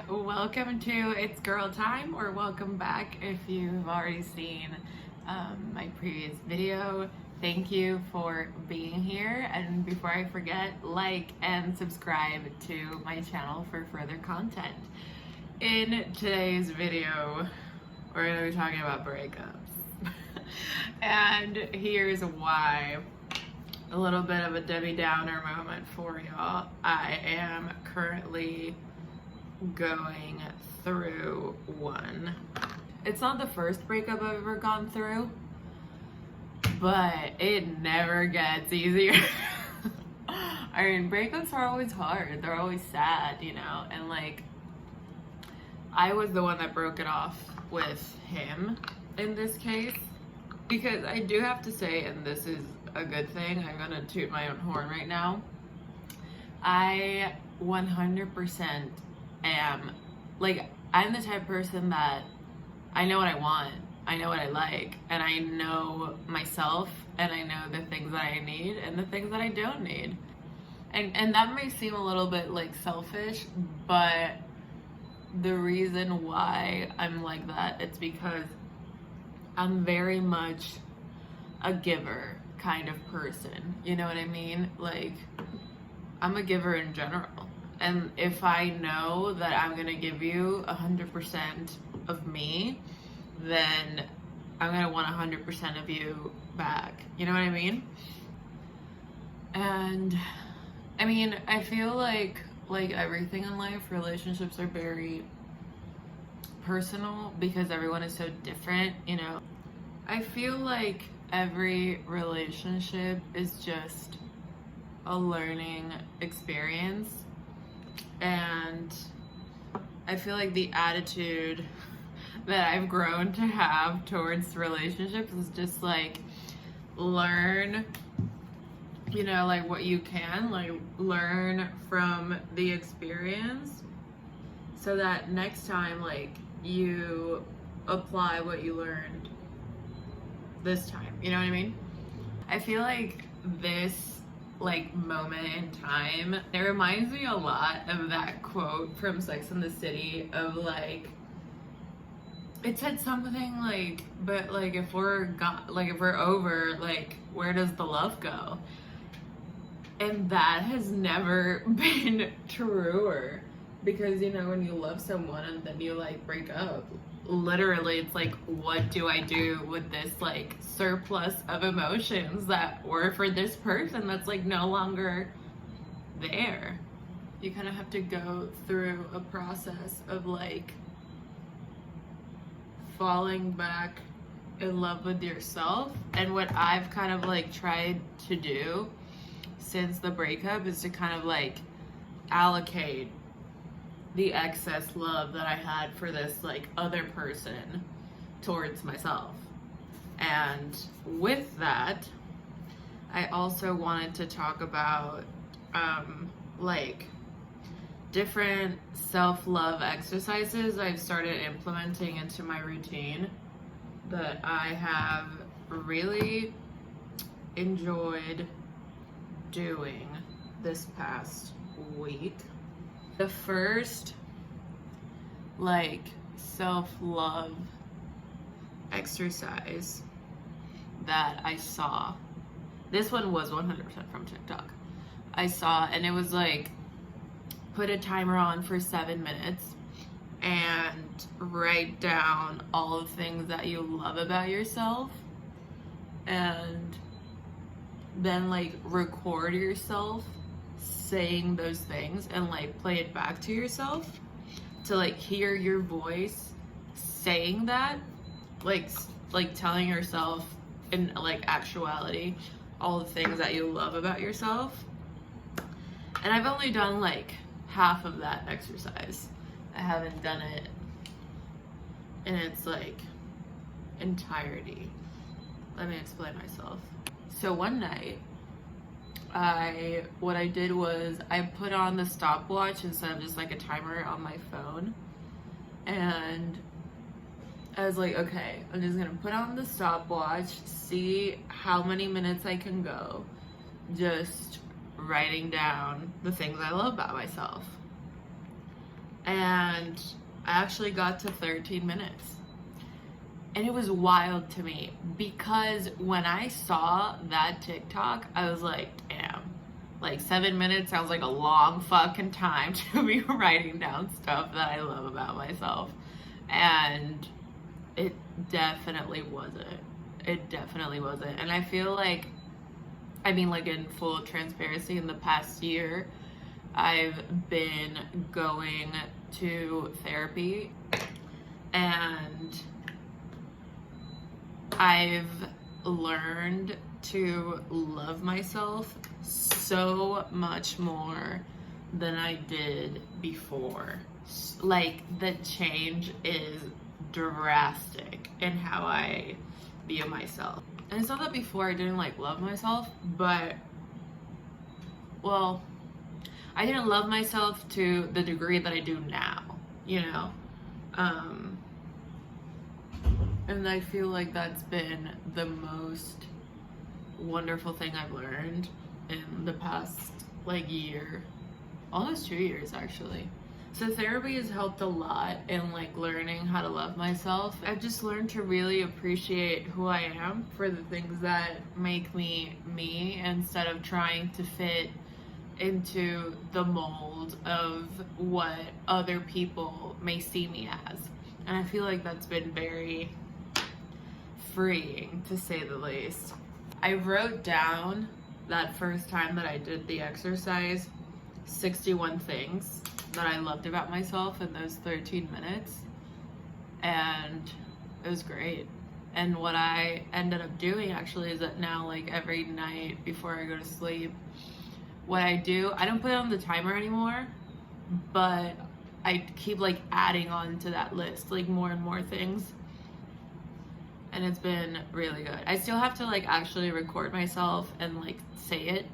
welcome to It's Girl Time, or welcome back if you've already seen my previous video. Thank you for being here, and before I forget, like and subscribe to my channel for further content. In today's video, we're going to be talking about breakups. And here's why. A little bit of a Debbie Downer moment for y'all. I am currently going through one. It's not the first breakup I've ever gone through, but it never gets easier. I mean, breakups are always hard. They're always sad, you know? And like, I was the one that broke it off with him in this case, because I do have to say, and this is a good thing, I'm gonna toot my own horn right now, I 100% am, like, I'm the type of person that I know what I want, I know what I like, and I know myself, and I know the things that I need and the things that I don't need. And that may seem a little bit like selfish, but the reason why I'm like that, it's because I'm very much a giver kind of person. You know what I mean? Like, I'm a giver in general. And if I know that I'm gonna give you 100% of me, then I'm gonna want 100% of you back. You know what I mean? And I mean, I feel like everything in life, relationships are very personal because everyone is so different, you know? I feel like every relationship is just a learning experience, and I feel like the attitude that I've grown to have towards relationships is just like, learn, you know, like what you can, like learn from the experience so that next time, like, you apply what you learned this time. You know what I mean? I feel like this, like, moment in time, it reminds me a lot of that quote from Sex and the City of, like, it said something like, but like, if we're over, like, where does the love go? And that has never been truer, because, you know, when you love someone and then you, like, break up, literally it's like, what do I do with this, like, surplus of emotions that were for this person that's, like, no longer there? You kind of have to go through a process of, like, falling back in love with yourself. And what I've kind of, like, tried to do since the breakup is to kind of, like, allocate the excess love that I had for this, like, other person towards myself. And with that, I also wanted to talk about like, different self-love exercises I've started implementing into my routine that I have really enjoyed doing this past week. The first, like, self-love exercise that I saw, this one was 100% from TikTok. I saw, and it was like, put a timer on for 7 minutes and write down all the things that you love about yourself, and then, like, record yourself saying those things and, like, play it back to yourself to, like, hear your voice saying that, like telling yourself in, like, actuality all the things that you love about yourself. And I've only done, like, half of that exercise. I haven't done it in its, like, entirety. Let me explain myself. So one night, what I did was I put on the stopwatch instead of just, like, a timer on my phone, and I was like, okay, I'm just gonna put on the stopwatch, see how many minutes I can go, just writing down the things I love about myself. and I actually got to 13 minutes. And it was wild to me because when I saw that TikTok, I was like, damn, like 7 minutes sounds like a long fucking time to be writing down stuff that I love about myself. And it definitely wasn't. It definitely wasn't. And I feel like, I mean, like in full transparency, in the past year, I've been going to therapy and I've learned to love myself so much more than I did before. Like, the change is drastic in how I view myself. And it's not that before I didn't like love myself, but, well, I didn't love myself to the degree that I do now, you know? And I feel like that's been the most wonderful thing I've learned in the past, like, year, almost 2 years actually. So therapy has helped a lot in like learning how to love myself. I've just learned to really appreciate who I am for the things that make me me, instead of trying to fit into the mold of what other people may see me as. And I feel like that's been very freeing, to say the least. I wrote down that first time that I did the exercise 61 things that I loved about myself in those 13 minutes, and it was great. And what I ended up doing actually is that now, like, every night before I go to sleep, what I do, I don't put it on the timer anymore, but I keep like adding on to that list, like more and more things. And it's been really good. I still have to like actually record myself and like say it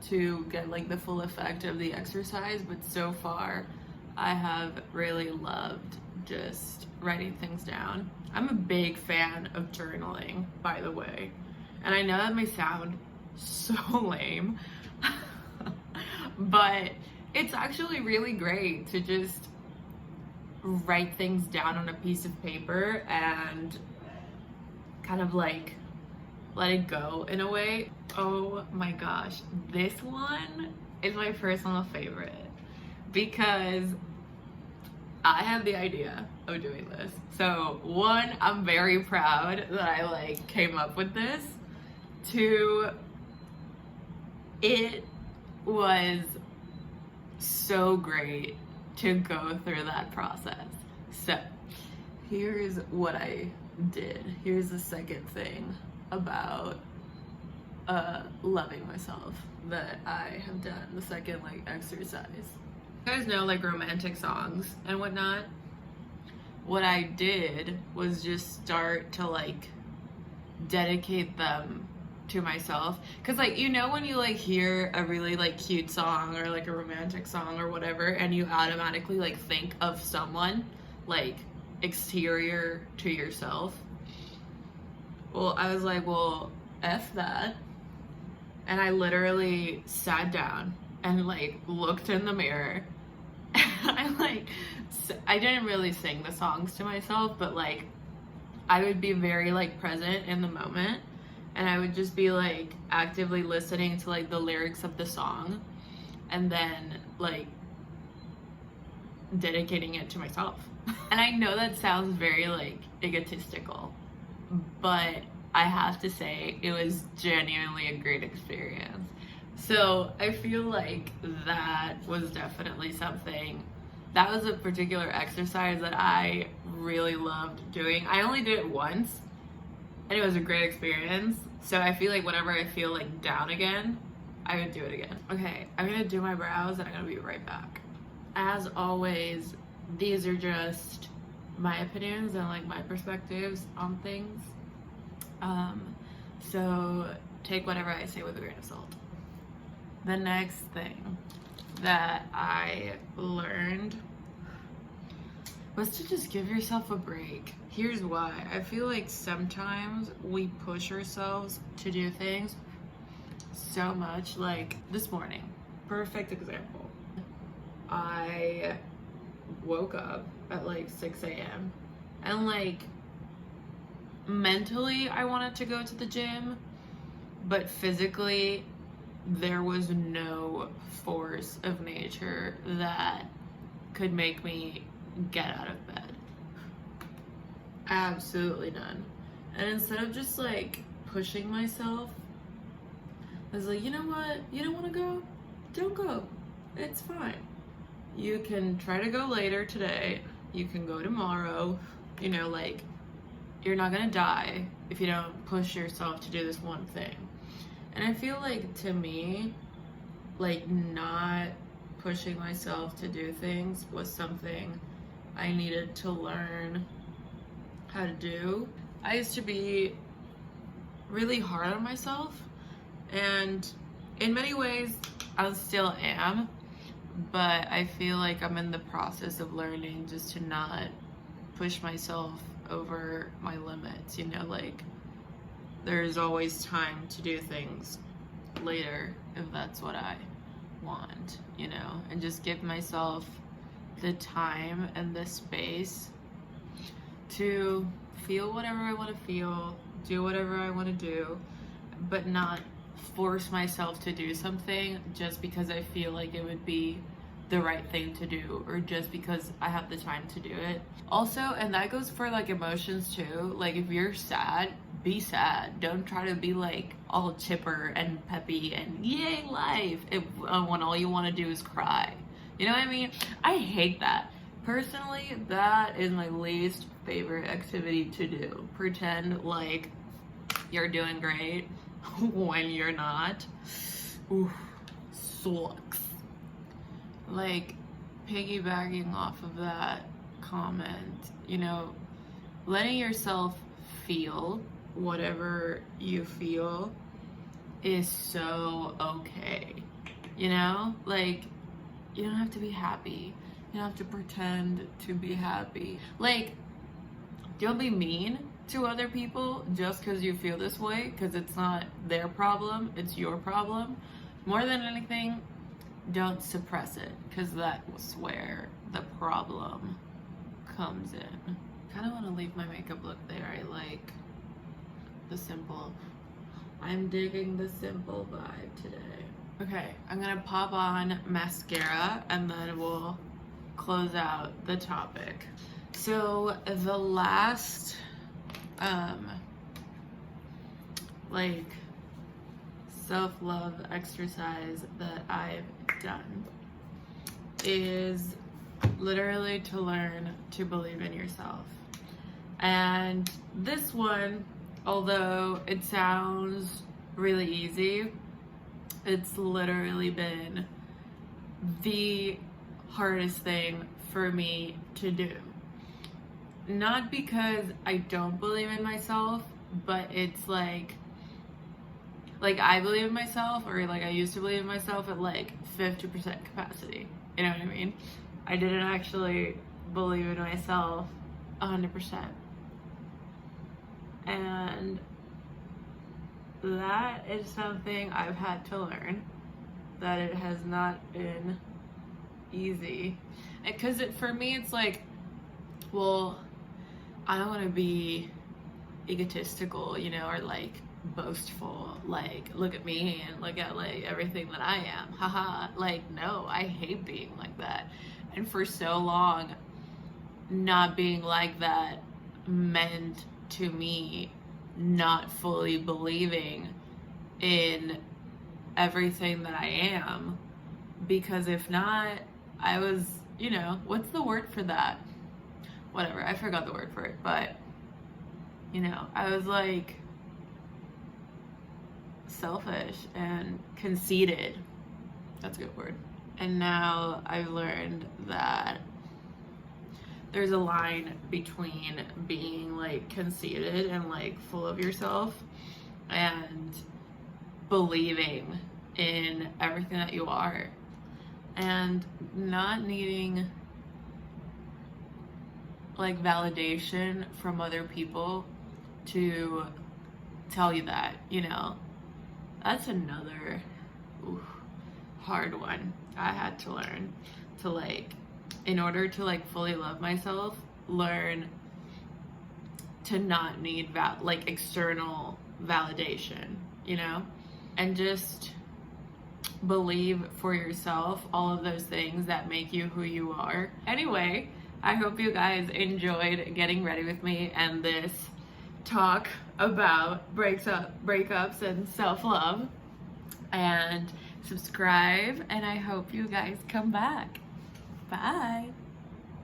to get like the full effect of the exercise, but so far I have really loved just writing things down. I'm a big fan of journaling, by the way, and I know that may sound so lame, but it's actually really great to just write things down on a piece of paper and kind of like let it go in a way. Oh my gosh, this one is my personal favorite because I had the idea of doing this. So one, I'm very proud that I like came up with this. Two, it was so great to go through that process. So here's what I did. Here's the second thing about loving myself that I have done, the second like exercise. You guys know like romantic songs and whatnot. What I did was just start to like dedicate them to myself, because like, you know, when you like hear a really like cute song or like a romantic song or whatever, and you automatically like think of someone like exterior to yourself. Well, I was like, well, F that. And I literally sat down and like looked in the mirror. I didn't really sing the songs to myself, but like I would be very like present in the moment, and I would just be like actively listening to like the lyrics of the song, and then like dedicating it to myself. And I know that sounds very like egotistical, but I have to say it was genuinely a great experience. So I feel like that was definitely something, that was a particular exercise that I really loved doing. I only did it once and it was a great experience. So I feel like whenever I feel like down again, I would do it again. Okay, I'm gonna do my brows and I'm gonna be right back. As always, these are just my opinions and like my perspectives on things. So take whatever I say with a grain of salt. The next thing that I learned was to just give yourself a break. Here's why. I feel like sometimes we push ourselves to do things so much. Like this morning, perfect example. I woke up at like 6 a.m. and like mentally I wanted to go to the gym, but physically there was no force of nature that could make me get out of bed. Absolutely none. And instead of just like pushing myself, I was like, you know what? You don't want to go? Don't go. It's fine. You can try to go later today. You can go tomorrow. You know, like, you're not gonna die if you don't push yourself to do this one thing. And I feel like, to me, like, not pushing myself to do things was something I needed to learn how to do. I used to be really hard on myself, and in many ways I still am, but I feel like I'm in the process of learning just to not push myself over my limits, you know, like there's always time to do things later if that's what I want, you know, and just give myself the time and the space to feel whatever I want to feel, do whatever I want to do, but not force myself to do something just because I feel like it would be the right thing to do, or just because I have the time to do it. Also, and that goes for like emotions too, like if you're sad, be sad. Don't try to be like all chipper and peppy and yay life when all you want to do is cry. You know what I mean? I hate that. Personally, that is my least favorite activity to do. Pretend like you're doing great when you're not. Oof, sucks. Like, piggybacking off of that comment, you know, letting yourself feel whatever you feel is so okay. You know? Like, you don't have to be happy. You don't have to pretend to be happy. Like, don't be mean to other people just because you feel this way, because it's not their problem, it's your problem. More than anything, don't suppress it, because that's where the problem comes in. Kind of want to leave my makeup look there. I like the simple. I'm digging the simple vibe today. Okay, I'm gonna pop on mascara and then we'll close out the topic. So the last like self-love exercise that I've done is literally to learn to believe in yourself. And this one, although it sounds really easy, it's literally been the hardest thing for me to do. Not because I don't believe in myself, but it's like I believe in myself, or like I used to believe in myself at like 50% capacity. You know what I mean? I didn't actually believe in myself 100%. And that is something I've had to learn, that it has not been easy. Because for me, it's like, well, I don't want to be egotistical, you know, or like boastful, like look at me and look at like everything that I am, haha. Like, no, I hate being like that. And for so long, not being like that meant to me not fully believing in everything that I am, because if not, I was, you know, what's the word for that? Whatever, I forgot the word for it, but you know, I was like selfish and conceited. That's a good word. And now I've learned that there's a line between being like conceited and like full of yourself and believing in everything that you are, and not needing like validation from other people to tell you that, you know. That's another hard one I had to learn, to like in order to like fully love myself, learn to not need like external validation, you know, and just believe for yourself all of those things that make you who you are. Anyway, I hope you guys enjoyed getting ready with me and this talk about breakups and self-love. And subscribe, and I hope you guys come back. Bye.